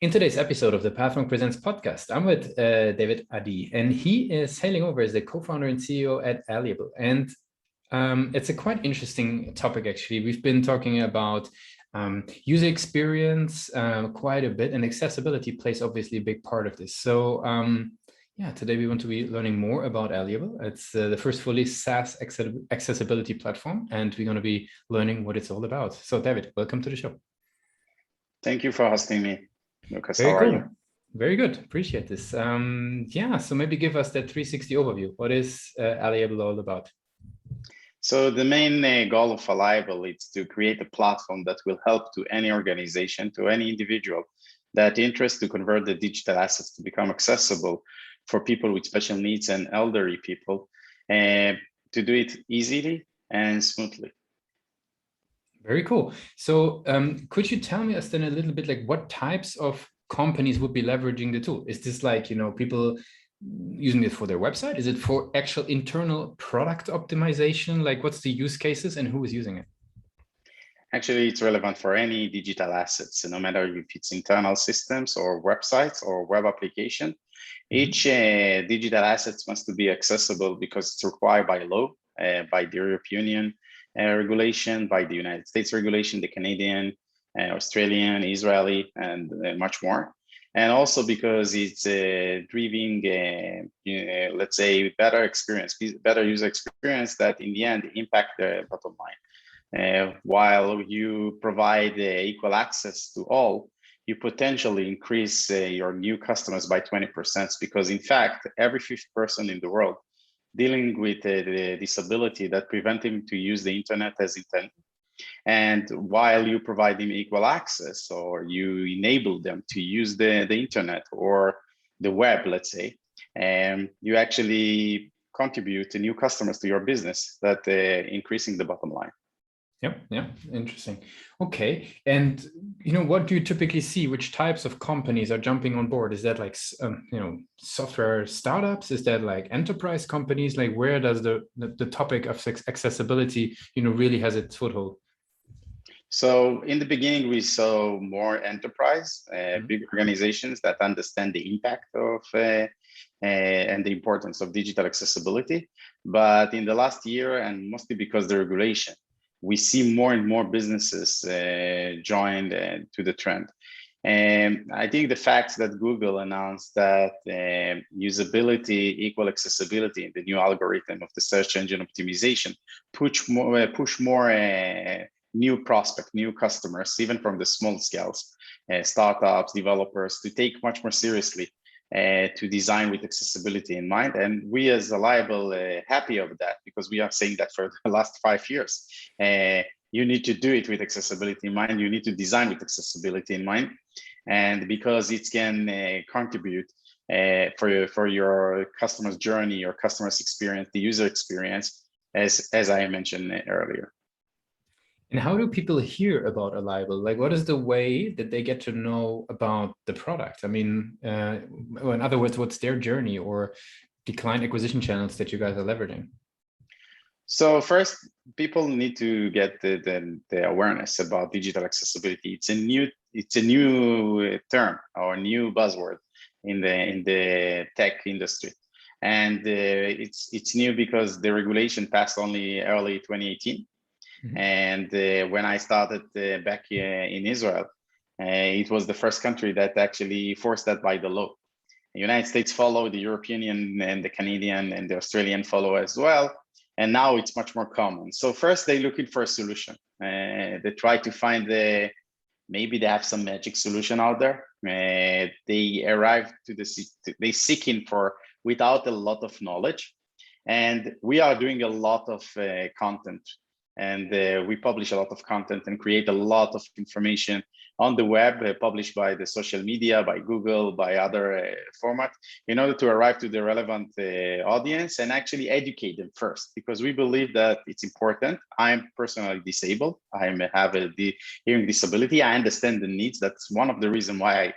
In today's episode of the Pathmark Presents podcast, I'm with David Adi, and he is hailing over as the co-founder and CEO at AllyAble. And it's a quite interesting topic, actually. We've been talking about user experience quite a bit, and accessibility plays obviously a big part of this. So yeah, today we want to be learning more about AllyAble. It's the first fully SaaS accessibility platform, and we're going to be learning what it's all about. So David, welcome to the show. Thank you for hosting me, Lucas. Very how cool. are you? Very good. Appreciate this. Yeah, so maybe give us that 360 overview. What is AllyAble all about? So the main goal of AllyAble is to create a platform that will help to any organization, to any individual that interests to convert the digital assets to become accessible for people with special needs and elderly people, and to do it easily and smoothly. Very cool. So could you tell me us then a little bit like what types of companies would be leveraging the tool? Is this like, people using it for their website? Is it for actual internal product optimization? Like what's the use cases and who is using it? Actually, it's relevant for any digital assets, no matter if it's internal systems or websites or web application. Each digital assets must to be accessible because it's required by law, by the European Union regulation, by the United States regulation, the Canadian, Australian, Israeli, and much more. And also because it's driving, let's say, better user experience that in the end impact the bottom line. While you provide equal access to all, you potentially increase your new customers by 20%, because in fact, every fifth person in the world dealing with the disability that prevent him to use the internet as intended. And while you provide them equal access, or you enable them to use the internet or the web, let's say, you actually contribute to new customers to your business, that increasing the bottom line. Yeah, interesting. Okay, and what do you typically see? Which types of companies are jumping on board? Is that like software startups? Is that like enterprise companies? Like where does the topic of accessibility really has its foothold? So in the beginning, we saw more enterprise, big organizations that understand the impact of and the importance of digital accessibility. But in the last year, and mostly because the regulation, we see more and more businesses join to the trend. And I think the fact that Google announced that usability equal accessibility in the new algorithm of the search engine optimization push more new customers, even from the small scales, startups, developers, to take much more seriously to design with accessibility in mind. And we as AllyAble happy of that, because we are saying that for the last 5 years. You need to do it with accessibility in mind. You need to design with accessibility in mind. And because it can contribute for your customer's journey, your customer's experience, the user experience, as I mentioned earlier. And how do people hear about AllyAble? Like, what is the way that they get to know about the product? I mean, in other words, what's their journey or the client acquisition channels that you guys are leveraging? So first, people need to get the awareness about digital accessibility. It's a new term or new buzzword in the tech industry, and it's new because the regulation passed only early 2018. And when I started back in Israel, it was the first country that actually forced that by the law. The United States followed, the European Union and the Canadian and the Australian follow as well. And now it's much more common. So first they're looking for a solution. They try to find maybe they have some magic solution out there. They arrive to they seeking for without a lot of knowledge. And we are doing a lot of content. And we publish a lot of content and create a lot of information on the web, published by the social media, by Google, by other formats, in order to arrive to the relevant audience and actually educate them first, because we believe that it's important. I'm personally disabled. I have a hearing disability. I understand the needs. That's one of the reasons why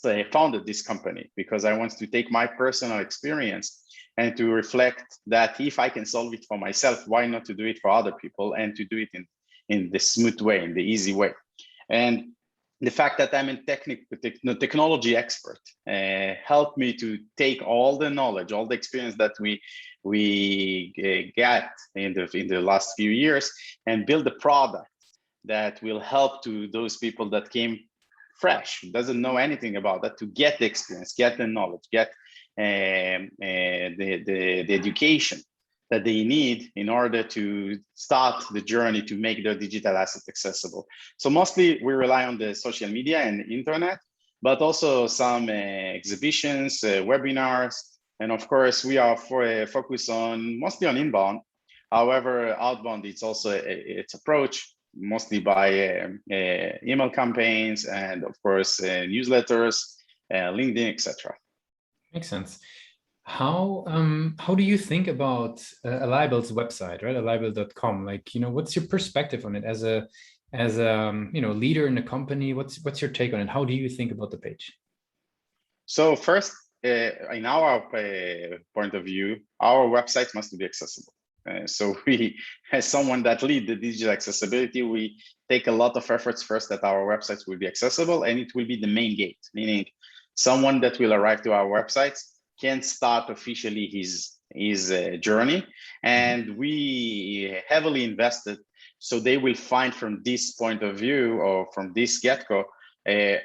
I founded this company, because I want to take my personal experience and to reflect that if I can solve it for myself, why not to do it for other people, and to do it in the smooth way, in the easy way. And the fact that I'm a technology expert helped me to take all the knowledge, all the experience that we got in the last few years and build a product that will help to those people that came fresh, doesn't know anything about that, to get the experience, get the knowledge, get the education that they need in order to start the journey to make their digital assets accessible. So mostly we rely on the social media and internet, but also some exhibitions, webinars, and of course we are focused on mostly on inbound. However, outbound, it's also its approach mostly by email campaigns and of course newsletters, LinkedIn, etc. Makes sense. How do you think about AllyAble's website, right? AllyAble.com. Like, what's your perspective on it as a leader in the company? What's your take on it? How do you think about the page? So first, in our point of view, our website must be accessible. So we, as someone that lead the digital accessibility, we take a lot of efforts first that our websites will be accessible, and it will be the main gate, meaning someone that will arrive to our websites can start officially his journey. And we heavily invested, so they will find from this point of view or from this get-go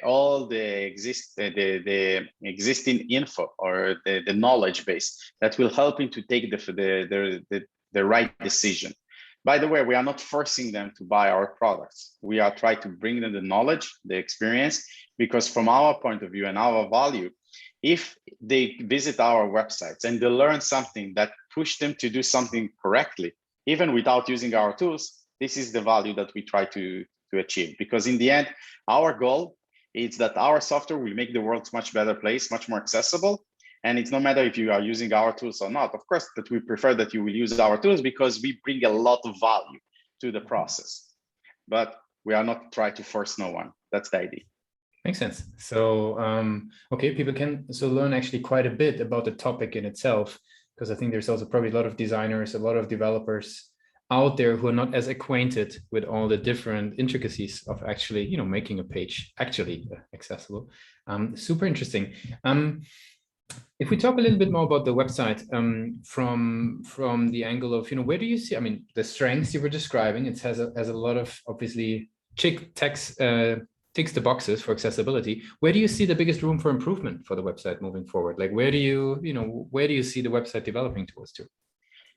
all the existing info or the knowledge base that will help him to take the right decision. By the way, we are not forcing them to buy our products. We are trying to bring them the knowledge, the experience, because from our point of view and our value, if they visit our websites and they learn something that pushed them to do something correctly, even without using our tools, this is the value that we try to achieve. Because in the end, our goal is that our software will make the world a much better place, much more accessible. And it's no matter if you are using our tools or not. Of course, that we prefer that you will use our tools because we bring a lot of value to the process. But we are not trying to force no one. That's the idea. Makes sense. So, okay, people can learn actually quite a bit about the topic in itself, because I think there's also probably a lot of designers, a lot of developers out there who are not as acquainted with all the different intricacies of actually, making a page actually accessible. Super interesting. If we talk a little bit more about the website, from the angle of, where do you see, the strengths you were describing, it has a lot of obviously ticks the boxes for accessibility. Where do you see the biggest room for improvement for the website moving forward? Like, where do you see the website developing towards to?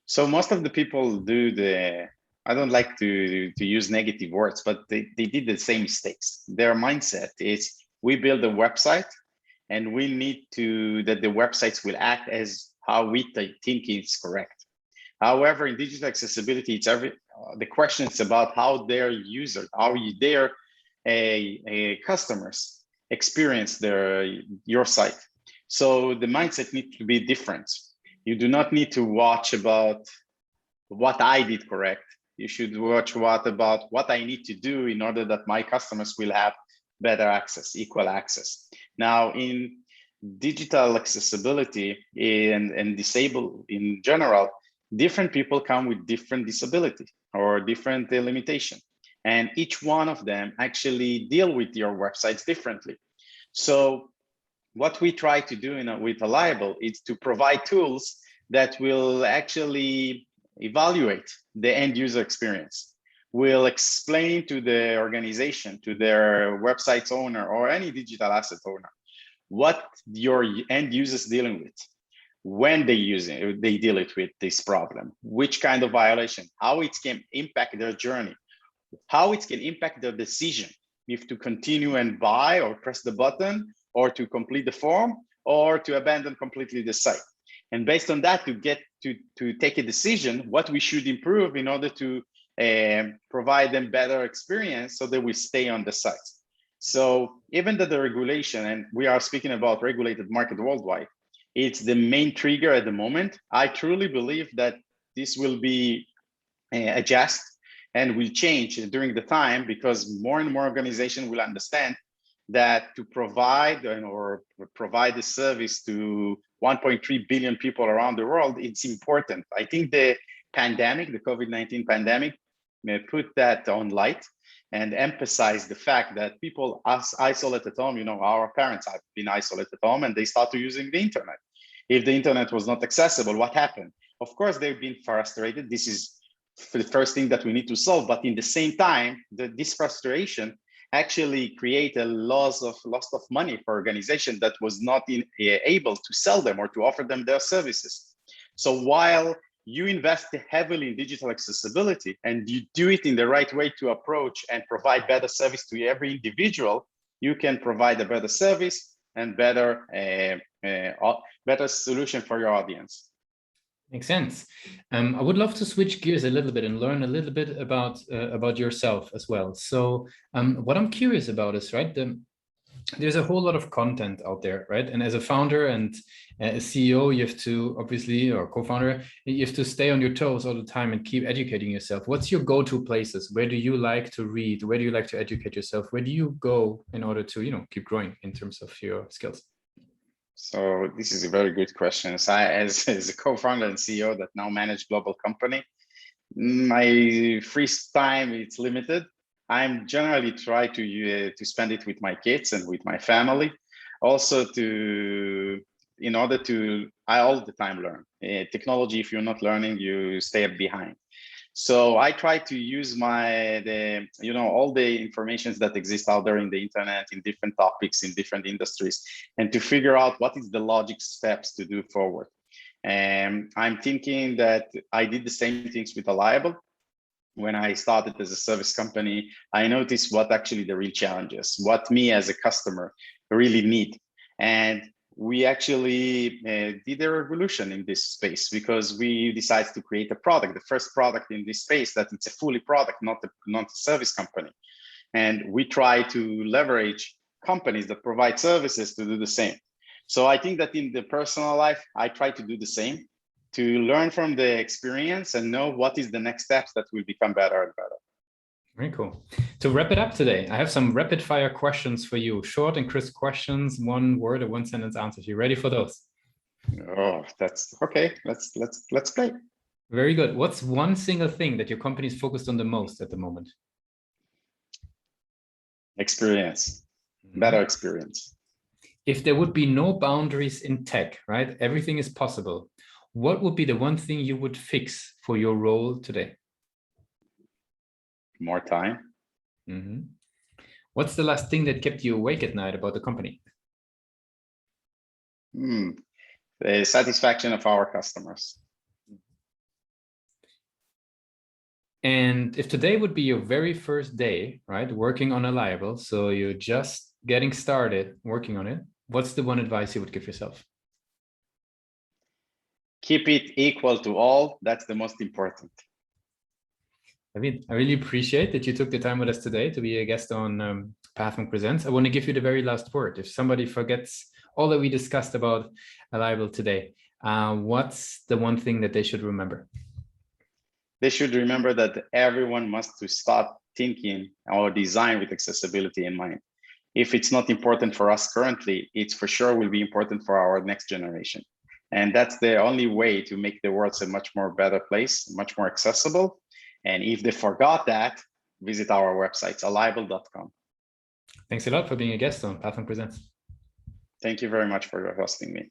So most of the people do I don't like to use negative words, but they did the same mistakes. Their mindset is, we build a website and we need that the websites will act as how we think is correct. However, in digital accessibility, it's the question is about how their users, how their customers experience your site. So the mindset needs to be different. You do not need to watch about what I did correct. You should watch about what I need to do in order that my customers will have better access, equal access. Now, in digital accessibility and disabled in general, different people come with different disability or different limitation. And each one of them actually deal with your websites differently. So what we try to do with AllyAble is to provide tools that will actually evaluate the end user experience, will explain to the organization, to their website's owner or any digital asset owner, what your end users dealing with, when they deal with this problem, which kind of violation, how it can impact their journey, how it can impact their decision, if to continue and buy or press the button, or to complete the form, or to abandon completely the site. And based on that, to take a decision, what we should improve in order to provide them better experience so they will stay on the site. So even that the regulation, and we are speaking about regulated market worldwide, it's the main trigger at the moment. I truly believe that this will be adjust and will change during the time, because more and more organizations will understand that to provide a service to 1.3 billion people around the world, it's important. I think the pandemic, the COVID-19 pandemic, may put that on light. and emphasize the fact that people are isolated at home. Our parents have been isolated at home and they started using the internet. If the internet was not accessible, what happened? Of course, they've been frustrated. This is the first thing that we need to solve. But in the same time, this frustration actually create a loss of money for organization that was not able to sell them or to offer them their services. So while you invest heavily in digital accessibility and you do it in the right way to approach and provide better service to every individual, you can provide a better service and better solution for your audience. Makes sense. I would love to switch gears a little bit and learn a little bit about yourself as well. So what I'm curious about is, right, there's a whole lot of content out there, right? And as a founder and a CEO, you have to obviously, or co-founder, you have to stay on your toes all the time and keep educating yourself. What's your go-to places? Where do you like to read? Where do you like to educate yourself? Where do you go in order to, keep growing in terms of your skills? So this is a very good question. As a co-founder and CEO that now manage global company, my free time it's limited. I'm generally try to spend it with my kids and with my family. Also in order to, I all the time learn. Technology, if you're not learning, you stay behind. So I try to use all the informations that exist out there in the internet, in different topics, in different industries, and to figure out what is the logic steps to do forward. And I'm thinking that I did the same things with AllyAble. When I started as a service company, I noticed what actually the real challenges, what me as a customer really need. And we actually did a revolution in this space because we decided to create a product, the first product in this space that it's a fully product, not a service company. And we try to leverage companies that provide services to do the same. So I think that in the personal life, I try to do the same, to learn from the experience and know what is the next steps that will become better and better. Very cool. To wrap it up today, I have some rapid fire questions for you. Short and crisp questions, one word or one sentence answers. You ready for those? Oh, that's okay. Let's play. Very good. What's one single thing that your company is focused on the most at the moment? Experience, better experience. If there would be no boundaries in tech, right? Everything is possible. What would be the one thing you would fix for your role today? More time. What's the last thing that kept you awake at night about the company? The satisfaction of our customers. And if today would be your very first day, right, working on AllyAble, so you're just getting started working on it, what's the one advice you would give yourself? Keep it equal to all. That's the most important. I really appreciate that you took the time with us today to be a guest on Pathmark Presents. I want to give you the very last word. If somebody forgets all that we discussed about AllyAble today, what's the one thing that they should remember? They should remember that everyone must to start thinking or design with accessibility in mind. If it's not important for us currently, it's for sure will be important for our next generation. And that's the only way to make the world a much more better place, much more accessible. And if they forgot that, visit our website, AllyAble.com. Thanks a lot for being a guest on Pathmark Presents. Thank you very much for hosting me.